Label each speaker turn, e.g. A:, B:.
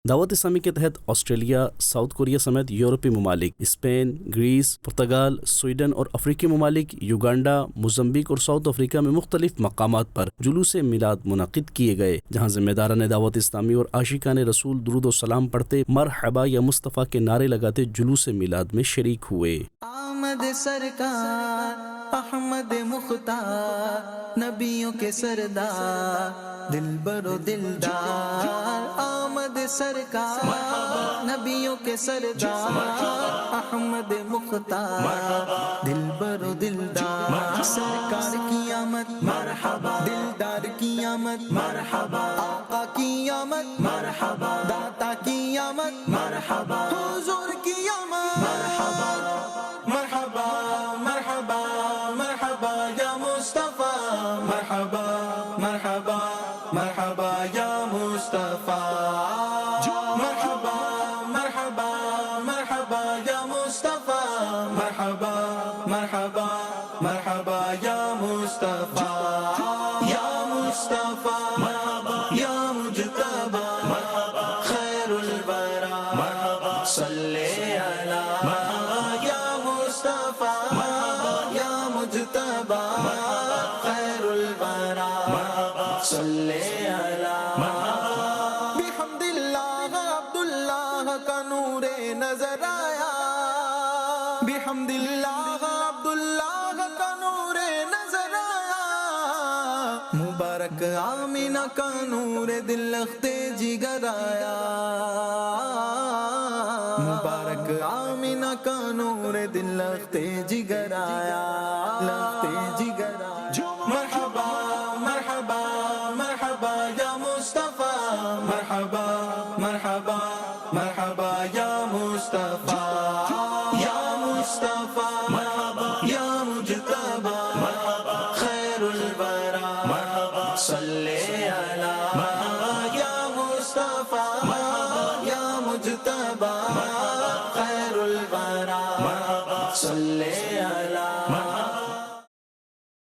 A: دعوت اسلامی کے تحت آسٹریلیا، ساؤتھ کوریا سمیت یورپی ممالک، اسپین، گریس، پرتگال، سویڈن اور افریقی ممالک، یوگانڈا، موزمبیق اور ساؤتھ افریقہ میں مختلف مقامات پر جلوس میلاد منعقد کیے گئے، جہاں ذمہ داران دعوت اسلامی اور عاشقان رسول درود و سلام پڑھتے، مرحبا یا مصطفیٰ کے نعرے لگاتے جلوس میلاد میں شریک ہوئے۔
B: آمد سرکار احمد مختار، نبیوں کے سردار، دلبر و دلدار۔ آمد سرکار نبیوں کے سردار، احمد مختار، دلبر و دلدار۔ سرکار کی آمد مرحبا، دلدار کی آمد مرحبا، آقا کی آمد مرحبا، داتا کی آمد مرحبا، حضور کی آمد مرحبا، مرحبا مرحبا مرحبا یا مصطفیٰ، مرحبا مرحبا مرحبا یا مصطفیٰ، مرحبا مرحبا مرحبا یا مصطفیٰ، مرحبا مرحبا مرحبا یا مصطفیٰ، یا مصطفیٰ یا مجتبی خیر الورى صلی علی یا مصطفیٰ یا مجتبی خیر الورى صلی علی۔ بحمد اللہ عبداللہ کا نور نظر آیا، بحمد اللہ عبداللہ کا نور نظر آیا، مبارک آمینہ کا نور دل لختے جگر آیا، مبارک آمینہ کا نور دل لختے جگر آیا، لختے جگر آیا۔ مرحبا مرحبا مرحبا یا مصطفیٰ، مرحبا مرحبا مرحبا یا مصطفیٰ، یا مصطفیٰ یا مجتبی خیر الورى صلی علی یا مصطفیٰ یا مجتبی